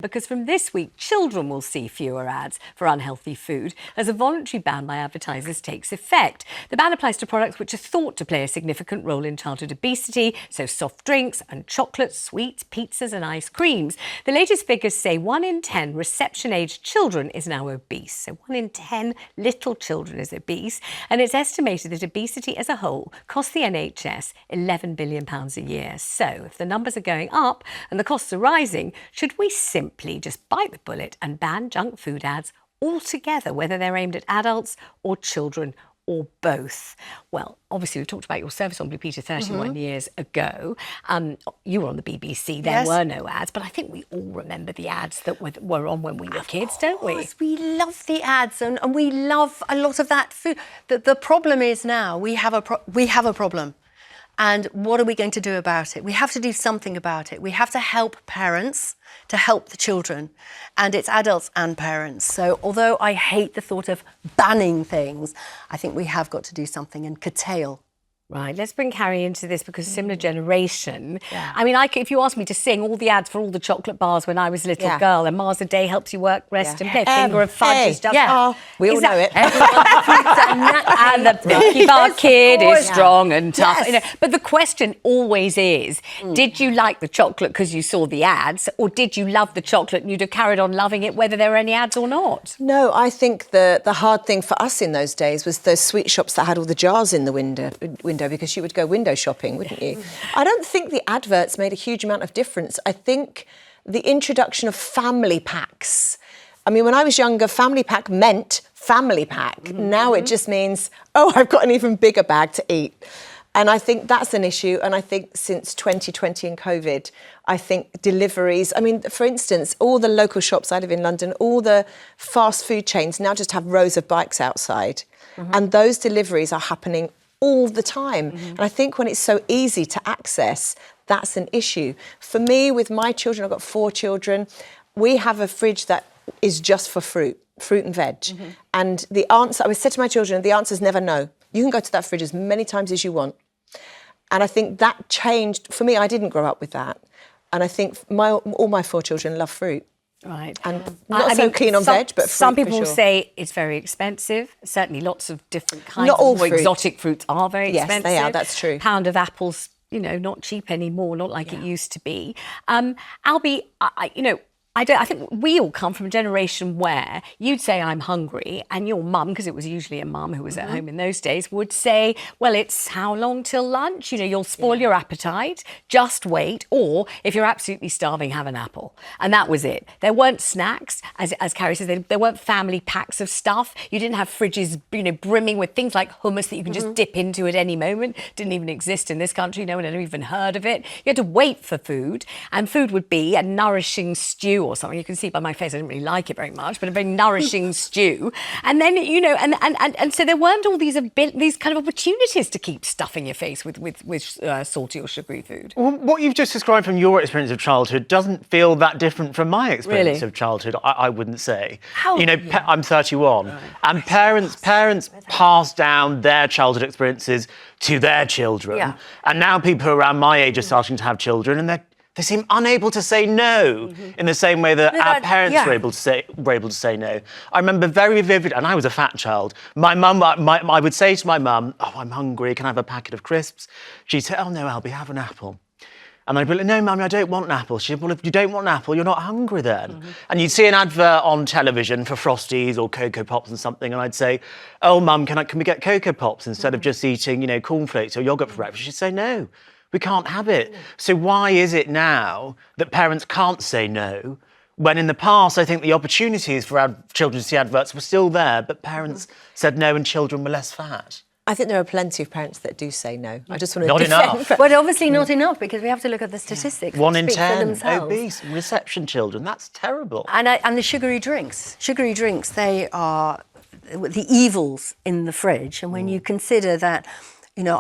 Because from this week, children will see fewer ads for unhealthy food as a voluntary ban by advertisers takes effect. The ban applies to products which are thought to play a significant role in childhood obesity, so soft drinks and chocolates, sweets, pizzas and ice creams. The latest figures say 1 in 10 reception-aged children is now obese. So 1 in 10 little children is obese. And it's estimated that obesity as a whole costs the NHS £11 billion a year. So if the numbers are going up and the costs are rising, should we simply just bite the bullet and ban junk food ads altogether, whether they're aimed at adults or children or both? Well, obviously, we talked about your service on Blue Peter 31 years ago. You were on the BBC. There were no ads, but I think we all remember the ads that were on when we were kids, don't we? We love the ads and we love a lot of that food. The problem is now we have a problem. And what are we going to do about it? We have to do something about it. We have to help parents to help the children. And it's adults and parents. So although I hate the thought of banning things, I think we have got to do something and curtail. Right, let's bring Carrie into this because similar generation. Yeah. I mean, if you asked me to sing all the ads for all the chocolate bars when I was a little girl, and Mars a Day helps you work, rest and play, finger of fudge and stuff. Yeah, we all know it. And the Milky Bar Kid is strong and tough. Yes. You know, but the question always is, did you like the chocolate because you saw the ads, or did you love the chocolate and you'd have carried on loving it whether there were any ads or not? No, I think the hard thing for us in those days was those sweet shops that had all the jars in the window because you would go window shopping, wouldn't you? I don't think the adverts made a huge amount of difference. I think the introduction of family packs. I mean, when I was younger, family pack meant family pack. Now it just means, oh, I've got an even bigger bag to eat. And I think that's an issue. And I think since 2020 and COVID, I think deliveries, I mean, for instance, all the local shops, I live in London, all the fast food chains now just have rows of bikes outside. And those deliveries are happening all the time. And I think when it's so easy to access, that's an issue. For me, with my children, I've got 4 children, we have a fridge that is just for fruit and veg. And the answer, I always said to my children, the answer is never no. You can go to that fridge as many times as you want. And I think that changed. For me, I didn't grow up with that. And I think all my 4 children love fruit. Right. And not so keen on veg, but fruit. Some people for sure. say it's very expensive. Certainly lots of different kinds not all of more fruit. Exotic fruits are very expensive. Yes, they are, that's true. Pound of apples, you know, not cheap anymore, not like it used to be. Albie, I think we all come from a generation where you'd say, I'm hungry, and your mum, because it was usually a mum who was at home in those days, would say, well, it's how long till lunch? You know, you'll spoil your appetite, just wait, or if you're absolutely starving, have an apple. And that was it. There weren't snacks, as Carrie says, there weren't family packs of stuff. You didn't have fridges, you know, brimming with things like hummus that you can just dip into at any moment. Didn't even exist in this country. No one had even heard of it. You had to wait for food, and food would be a nourishing stew or something. You can see by my face I didn't really like it very much, but a very nourishing stew. And then, you know, and so there weren't all these kind of opportunities to keep stuffing your face with salty or sugary food. Well, what you've just described from your experience of childhood doesn't feel that different from my experience of childhood, I wouldn't say. How? You know, I'm 31, and parents pass down their childhood experiences to their children. And now people around my age are starting to have children, and they seem unable to say no in the same way that our parents were able to say no. I remember very vividly, and I was a fat child. My mum, I would say to my mum, "Oh, I'm hungry. Can I have a packet of crisps?" She'd say, "Oh no, Albie, have an apple." And I'd be like, "No, Mummy, I don't want an apple." She'd say, "Well, if you don't want an apple, you're not hungry then." And you'd see an advert on television for Frosties or Cocoa Pops and something, and I'd say, "Oh, Mum, can we get Cocoa Pops instead of just eating, you know, cornflakes or yogurt for breakfast?" She'd say, "No. We can't have it." So why is it now that parents can't say no, when in the past I think the opportunities for our children to see adverts were still there, but parents said no and children were less fat? I think there are plenty of parents that do say no. I just want to Not enough. But obviously not enough, because we have to look at the statistics. 1 in speak for 10 themselves. obese reception children. That's terrible. And the sugary drinks. Sugary drinks, they are the evils in the fridge. And when you consider that, you know,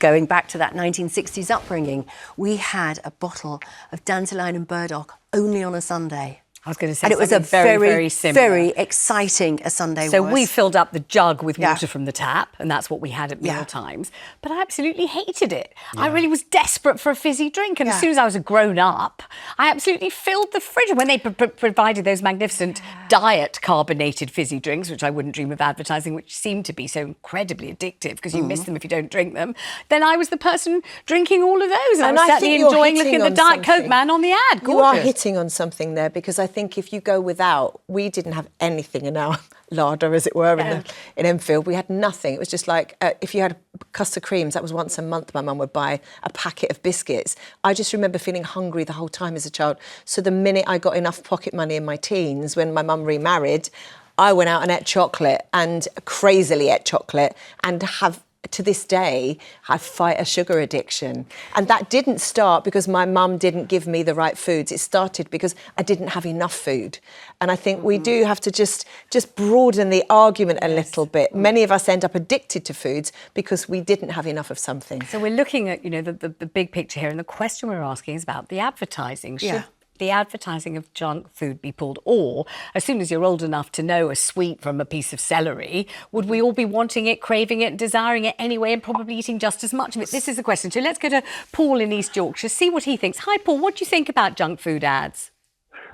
going back to that 1960s upbringing, we had a bottle of dandelion and burdock only on a Sunday. I was going to say And it was a something very, very similar. very exciting a Sunday So was. we filled up the jug with Yeah. water from the tap, and that's what we had at Yeah. meal times. But I absolutely hated it. I really was desperate for a fizzy drink. And as Yeah. soon as I was a grown-up, I absolutely filled the fridge. And when they provided those magnificent diet carbonated fizzy drinks, which I wouldn't dream of advertising, which seem to be so incredibly addictive because you miss them if you don't drink them, then I was the person drinking all of those. And I was certainly enjoying looking at the Diet Coke man on the ad. Gorgeous. You are hitting on something there, because I think if you go without, we didn't have anything in our larder, as it were, in Enfield. We had nothing. It was just like, if you had custard creams, that was once a month my mum would buy a packet of biscuits. I just remember feeling hungry the whole time as a child. So the minute I got enough pocket money in my teens, when my mum remarried, I went out and ate chocolate, and crazily ate chocolate, and have, to this day, I fight a sugar addiction. And that didn't start because my mum didn't give me the right foods. It started because I didn't have enough food. And I think we do have to just broaden the argument a little bit. Many of us end up addicted to foods because we didn't have enough of something. So we're looking at, the big picture here, and the question we're asking is about the advertising. Should the advertising of junk food be pulled? Or, as soon as you're old enough to know a sweet from a piece of celery, would we all be wanting it, craving it, desiring it anyway, and probably eating just as much of it? This is the question. So let's go to Paul in East Yorkshire, see what he thinks. Hi, Paul, what do you think about junk food ads?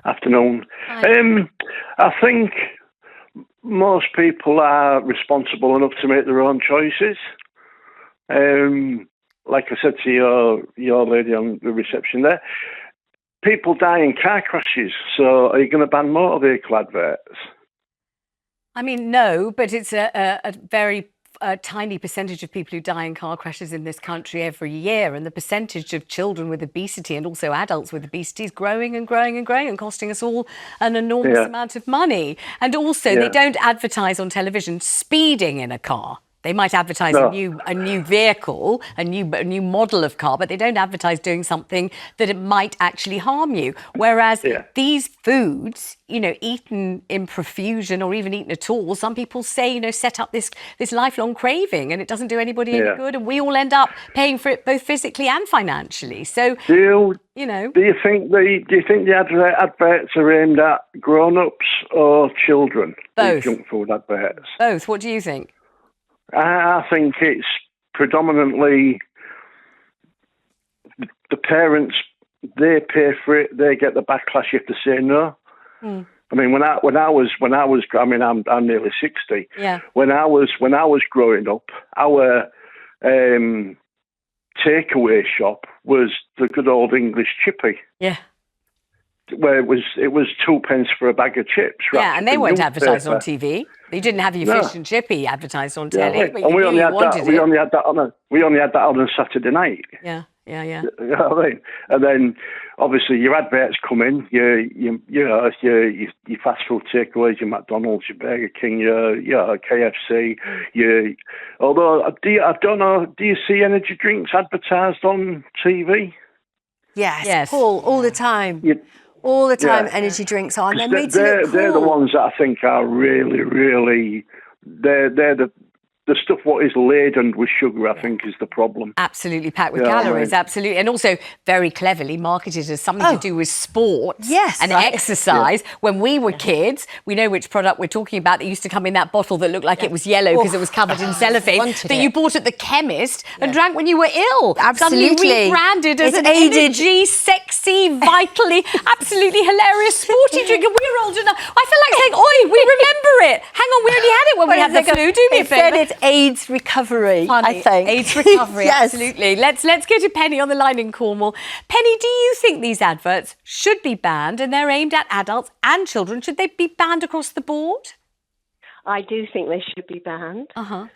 Afternoon. Hi. I think most people are responsible enough to make their own choices. Like I said to your lady on the reception there, people die in car crashes, so are you going to ban motor vehicle adverts? I mean, no, but it's a very tiny percentage of people who die in car crashes in this country every year, and the percentage of children with obesity and also adults with obesity is growing and growing and growing and costing us all an enormous amount of money. And also, they don't advertise on television speeding in a car. They might advertise a new vehicle, a new model of car, but they don't advertise doing something that it might actually harm you. Whereas these foods, eaten in profusion or even eaten at all, some people say, set up this lifelong craving, and it doesn't do anybody any good, and we all end up paying for it both physically and financially. So, do you think the adverts are aimed at grown-ups or children? Both. Junk food adverts. Both. What do you think? I think it's predominantly the parents. They pay for it. They get the backlash if they say no. I mean, when I was, I mean, I'm nearly 60. Yeah. When I was growing up, our takeaway shop was the good old English chippy. Yeah. Where it was 2p for a bag of chips. Yeah, and they weren't advertised on TV. You didn't have your fish and chippy advertised on telly, but we only had that on a Saturday night. Yeah. You know what I mean? And then obviously your adverts come in, your fast food takeaways, your McDonald's, your Burger King, your KFC, although I don't know, do you see energy drinks advertised on TV? Yes. Paul, all the time. All the time, energy drinks are. And they're the ones that I think are really, really. They're the stuff what is laden with sugar, I think, is the problem. Absolutely packed with calories, absolutely. And also very cleverly marketed as something to do with sports and exercise. When we were kids, we know which product we're talking about. That used to come in that bottle that looked like it was yellow because it was covered in cellophane that you bought at the chemist and drank when you were ill. Absolutely. Suddenly rebranded as an energy, sexy, vitally, absolutely hilarious sporty drink. And we were old enough. I feel like saying, oi, we remember it. Hang on, we only had it when we had the flu. Do me a favour. AIDS recovery, I think. AIDS recovery, absolutely. Let's go to Penny on the line in Cornwall. Penny, do you think these adverts should be banned, and they're aimed at adults and children? Should they be banned across the board? I do think they should be banned. And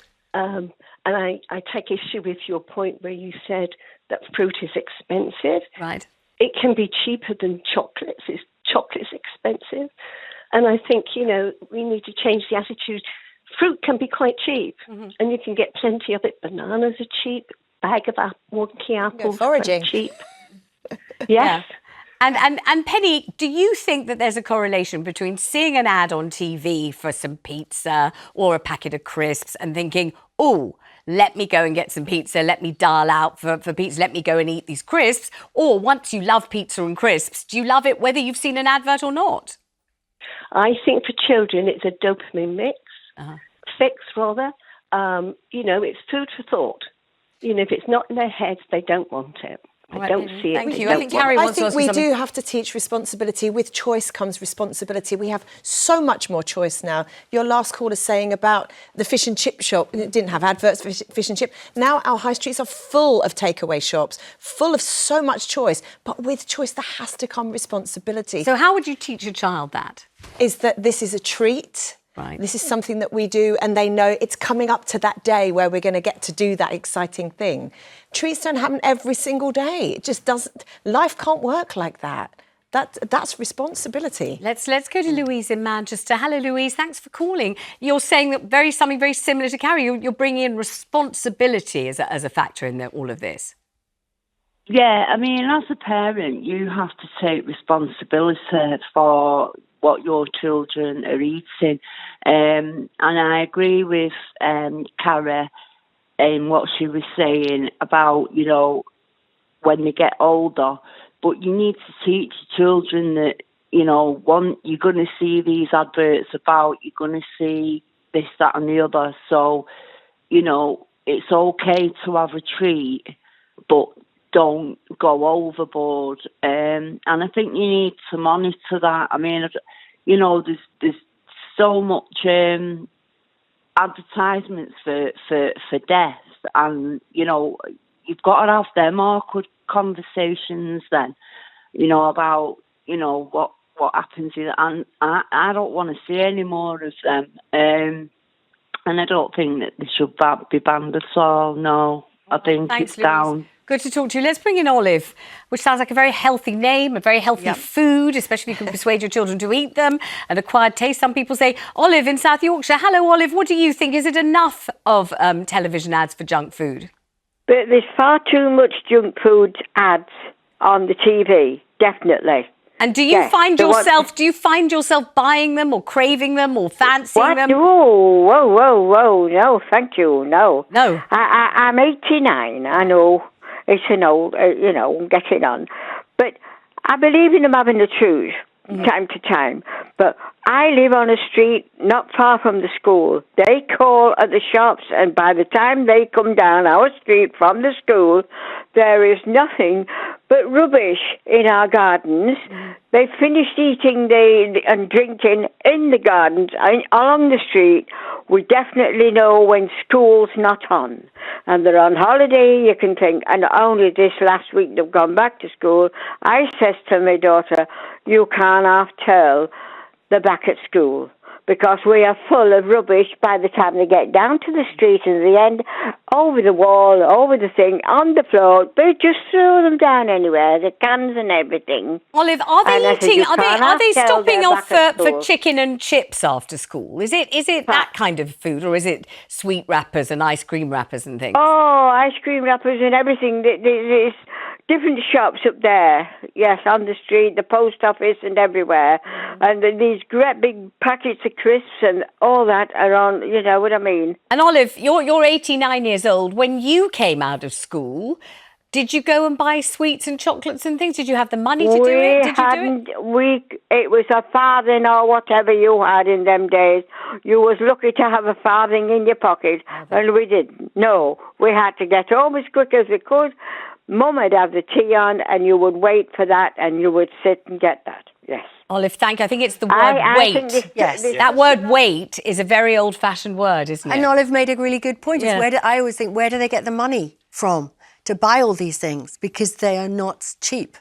I take issue with your point where you said that fruit is expensive. Right. It can be cheaper than chocolates. Chocolate's expensive. And I think, we need to change the attitude. Fruit can be quite cheap, and you can get plenty of it. Bananas are cheap. Bag of wonky apples are cheap. Yes. And Penny, do you think that there's a correlation between seeing an ad on TV for some pizza or a packet of crisps and thinking, oh, let me go and get some pizza, let me dial out for pizza, let me go and eat these crisps? Or once you love pizza and crisps, do you love it whether you've seen an advert or not? I think for children, it's a dopamine fix rather. It's food for thought. If it's not in their heads, they don't want it. I don't see it. Thank you. I think Carrie wants to ask we you something. do have to teach responsibility. With choice comes responsibility. We have so much more choice now. Your last caller saying about the fish and chip shop, it didn't have adverts for fish and chip. Now our high streets are full of takeaway shops, full of so much choice. But with choice, there has to come responsibility. So how would you teach a child that? Is that this is a treat. Right. This is something that we do, and they know it's coming up to that day where we're going to get to do that exciting thing. Treats don't happen every single day. It just doesn't. Life can't work like that. That's responsibility. Let's go to Louise in Manchester. Hello, Louise. Thanks for calling. You're saying that something very similar to Carrie. You're bringing in responsibility as a factor in all of this. Yeah, I mean, as a parent, you have to take responsibility for what your children are eating. And I agree with Carrie in what she was saying about, when they get older. But you need to teach children that, you're going to see these adverts about, you're going to see this, that and the other. So, it's okay to have a treat, but don't go overboard. And I think you need to monitor that. I mean, there's so much advertisements for death, and you've got to have them awkward conversations then, about what happens. And I don't want to see any more of them. And I don't think that they should be banned at all. No, I think Thanks, it's Louise. down. Good to talk to you. Let's bring in Olive, which sounds like a very healthy name, a very healthy food, especially if you can persuade your children to eat them, an acquired taste. Some people say. Olive in South Yorkshire. Hello, Olive. What do you think? Is it enough of television ads for junk food? But there's far too much junk food ads on the TV, definitely. And do you find yourself buying them or craving them or fancying them? Whoa, no, thank you, no. No. I'm 89, I know. It's an old, getting on. But I believe in them having the truth time to time. But I live on a street not far from the school. They call at the shops, and by the time they come down our street from the school, there is nothing but rubbish in our gardens. They finished eating and drinking in the gardens along the street. We definitely know when school's not on. And they're on holiday, you can think. And only this last week they've gone back to school. I says to my daughter, you can't half tell they're back at school, because we are full of rubbish by the time they get down to the street, and at the end, over the wall, over the thing, on the floor. They just throw them down anywhere, the cans and everything. Olive, are they eating? Are they stopping off for chicken and chips after school? Is it that kind of food, or is it sweet wrappers and ice cream wrappers and things? Oh, ice cream wrappers and everything. There's different shops up there, yes, on the street, the post office and everywhere. And these great big packets of crisps and all that are on, you know what I mean. And Olive, you're 89 years old. When you came out of school, did you go and buy sweets and chocolates and things? Did you have the money to do it? Did you do it? It was a farthing or whatever you had in them days. You was lucky to have a farthing in your pocket, and we didn't. No, we had to get home as quick as we could. Mum would have the tea on, and you would wait for that, and you would sit and get that. Yes. Olive, thank you. I think it's the word wait. Yes. That word wait is a very old-fashioned word, isn't it? And Olive made a really good point. Yeah. I always think, where do they get the money from to buy all these things? Because they are not cheap.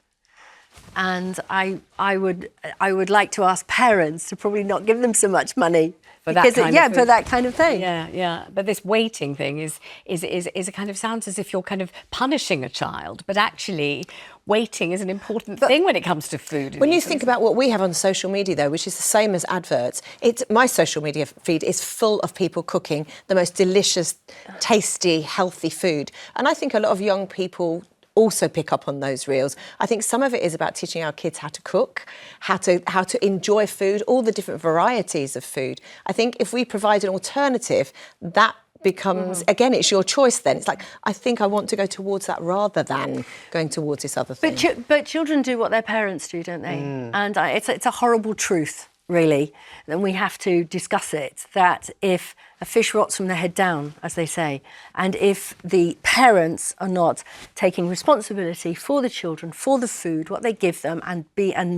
And I would like to ask parents to probably not give them so much money for that kind of thing. Yeah. But this waiting thing is a kind of sounds as if you're kind of punishing a child, but actually waiting is an important thing when it comes to food. When you think about what we have on social media, though, which is the same as adverts, my social media feed is full of people cooking the most delicious, tasty, healthy food. And I think a lot of young people also pick up on those reels. I think some of it is about teaching our kids how to cook, how to enjoy food, all the different varieties of food. I think if we provide an alternative, that becomes, again, it's your choice then. It's like, I think I want to go towards that rather than going towards this other thing. But children do what their parents do, don't they? And it's a horrible truth, really, then we have to discuss it, that if a fish rots from the head down, as they say, and if the parents are not taking responsibility for the children, for the food, what they give them, and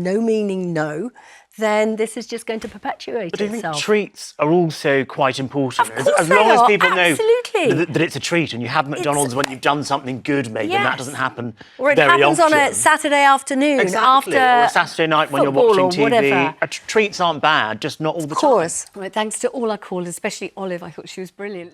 no meaning no, then this is just going to perpetuate But I think itself. treats are also quite important. Of course as they long are, as people absolutely. know that it's a treat, and you have McDonald's when you've done something good, maybe, and that doesn't happen Or it very happens often. on a Saturday afternoon Exactly. after Or a Saturday night when you're football watching or TV. whatever. Treats aren't bad, just not all the time. Of course. Right, thanks to all our callers, especially Olive. I thought she was brilliant.